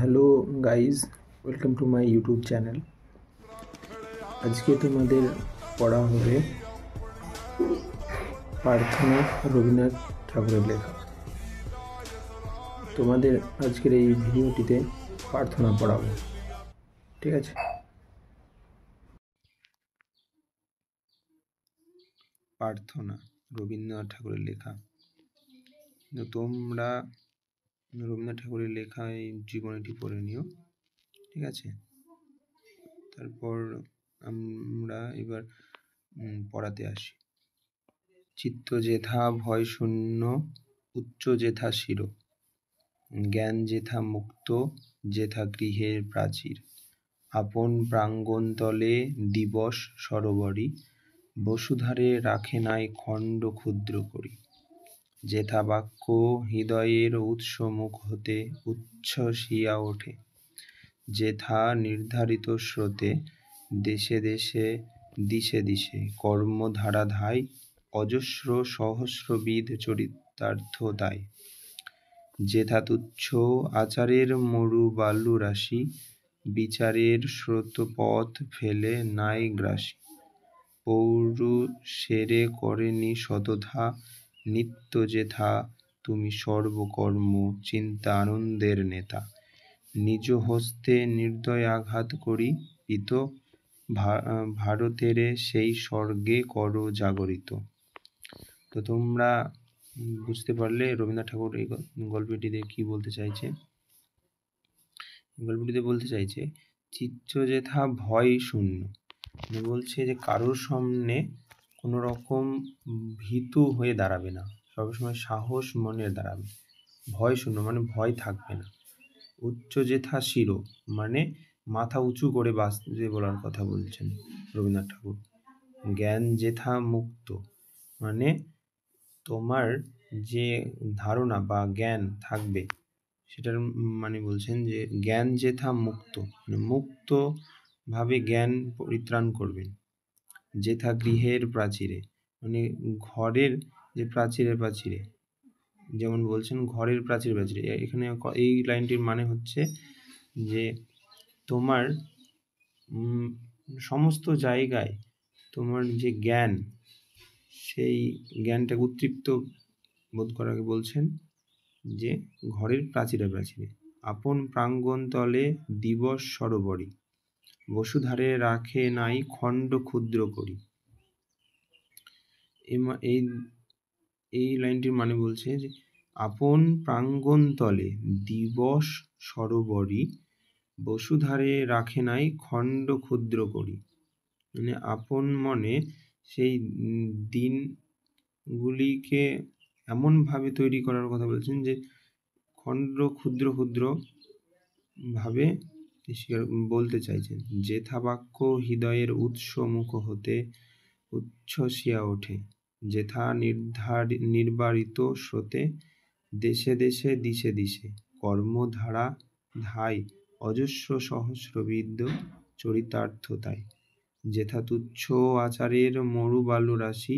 Hello guys, welcome to my YouTube channel. আজকে তোমাদের পড়া হবে প্রার্থনা, রবীন্দ্রনাথ ঠাকুরের লেখা। তোমাদের আজকের এই ভিডিওটিতে প্রার্থনা পড়াবো, ঠিক আছে? প্রার্থনা রবীন্দ্রনাথ ঠাকুরের লেখা। তোমরা রবীন্দ্রনাথ ঠাকুরের লেখা এই জীবনীটি পড়ে নিও, ঠিক আছে? তারপর আমরা এবার পড়াতে আসি। চিত্ত যেথা ভয় শূন্য, উচ্চ যেথা শির, জ্ঞান যেথা মুক্ত, যেথা গৃহের প্রাচীর, আপন প্রাঙ্গণ তলে দিবস সরোবরী, বসুধারে রাখে নাই খণ্ড ক্ষুদ্র করি, যেথা বাক্য হৃদয়ের উৎস মুখ হতে উচ্ছ্বসিয়া ওঠে, যেথা নির্ধারিত স্রোতে দেশে দেশে দিশে দিশে কর্মধারা ধায়, অজস্র সহস্রবিধ চরিতার্থ তাই, যেথা তুচ্ছ আচারের মরু বালু রাশি, বিচারের স্রোতপথ ফেলে নাই গ্রাসী, পৌরুষেরে করেনি শতধা, নিত্য যেথা তুমি সর্বকর্ম চিন্তা আনন্দের নেতা, নিজ হস্তে নির্দয় আঘাত করি পিত, ভারতের সেই স্বর্গে করো জাগরিত। তো তোমরা বুঝতে পারলে রবীন্দ্রনাথ ঠাকুর এই গল্পটিতে কি বলতে চাইছে? গল্পটিতে বলতে চাইছে চিত্ত যেথা ভয় শূন্য, বলছে যে কারোর সামনে কোনো রকম ভীতু হয়ে দাঁড়াবে না, সবসময় সাহস মনের দাঁড়াবে। ভয় শূন্য মানে ভয় থাকবে না। উচ্চ যেথা শির মানে মাথা উঁচু করে বাঁচতে বলার কথা বলছেন রবীন্দ্রনাথ ঠাকুর। জ্ঞান যেথা মুক্ত মানে তোমার যে ধারণা বা জ্ঞান থাকবে সেটার মানে বলছেন যে জ্ঞান যেথা মুক্ত মানে মুক্ত ভাবে জ্ঞান পরিত্রাণ করবেন। যেথা গৃহের প্রাচীরে মানে ঘরের যে প্রাচীরে যেমন বলছেন ঘরের প্রাচীরে এখানে এই লাইনটির মানে হচ্ছে যে তোমার সমস্ত জায়গায় তোমার যে জ্ঞান, সেই জ্ঞানটাকে উদ্দীপ্ত বোধ করাকে বলছেন যে ঘরের প্রাচীরে আপন প্রাঙ্গণ তলে দিবস সরোবরী, বসুধারে রাখে নাই খণ্ড ক্ষুদ্র করি। এই লাইনটির মানে বলছে যে আপন প্রাঙ্গণ তলে দিবস সরোবরী, বসুধারে রাখে নাই খণ্ড ক্ষুদ্র করি, মানে আপন মনে সেই দিনগুলিকে এমনভাবে তৈরি করার কথা বলছেন যে খণ্ড ক্ষুদ্র ক্ষুদ্র ভাবে বলতে চাইছেন। যেথা বাক্য হৃদয়ের উৎস মুখ হতে উচ্ছ্বসিয়া ওঠে, যেথা নির্বারিত স্রোতে দেশে দেশে দিশে দিশে কর্মধারা ধায়, অজস্র সহস্রবিধ চরিতার্থ তাই, যেথা তুচ্ছ আচারের মরু বালু রাশি,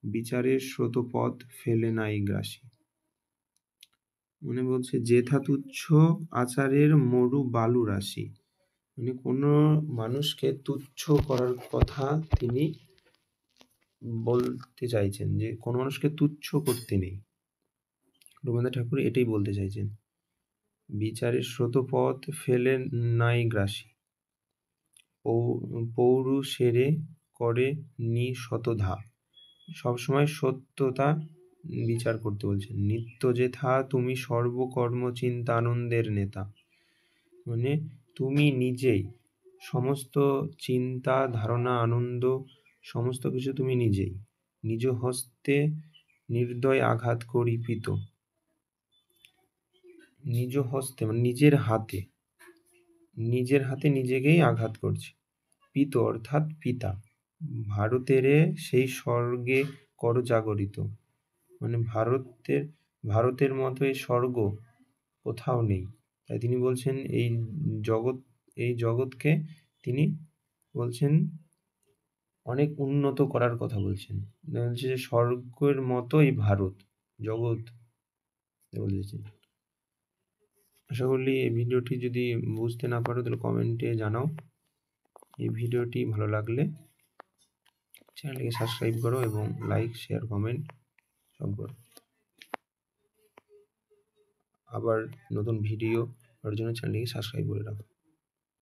বিচারের স্রোতপথ ফেলে নাই গ্রাসী। মানে বলছে যেথা তুচ্ছ আচারের মরু বালু রাশি মানে কোনো মানুষকে তুচ্ছ করার কথা তিনি বলতে চাইছেন, যে কোনো মানুষকে তুচ্ছ করতে নেই। রবীন্দ্রনাথ ঠাকুর এটাই বলতে চাইছেন। বিচারের স্রোতপথ ফেলে নাই গ্রাসী, পৌরুষেরে করে নি শতধা, সবসময় সত্যতা বিচার করতে বলছেন। নিত্য যেথা তুমি সর্বকর্ম চিন্তা আনন্দের নেতা, মানে তুমি নিজেই সমস্ত চিন্তা ধারণা আনন্দ সমস্ত কিছু তুমি নিজেই, নিজ হস্তে নির্দয় আঘাত করি পিত, নিজ হস্তে মানে নিজের হাতে নিজেকেই আঘাত করছে। পিত অর্থাৎ পিতা, ভারতের সেই স্বর্গে কর জাগরিত, মানে ভারতের মতো এই স্বর্গ কোথাও নেই। তাই তিনি বলছেন এই জগৎকে তিনি বলছেন অনেক উন্নত করার কথা বলছেন। বলছে যে স্বর্গের মতো এই ভারত জগৎ বলেছেন। আশা করি এই ভিডিওটি যদি বুঝতে না পারো তাহলে কমেন্টে জানাও। এই ভিডিওটি ভালো লাগলে চ্যানেলটিকে সাবস্ক্রাইব করো এবং লাইক, শেয়ার, কমেন্ট সব করো। আবার নতুন ভিডিও পাওয়ার জন্য চ্যানেলটিকে সাবস্ক্রাইব করে রাখো।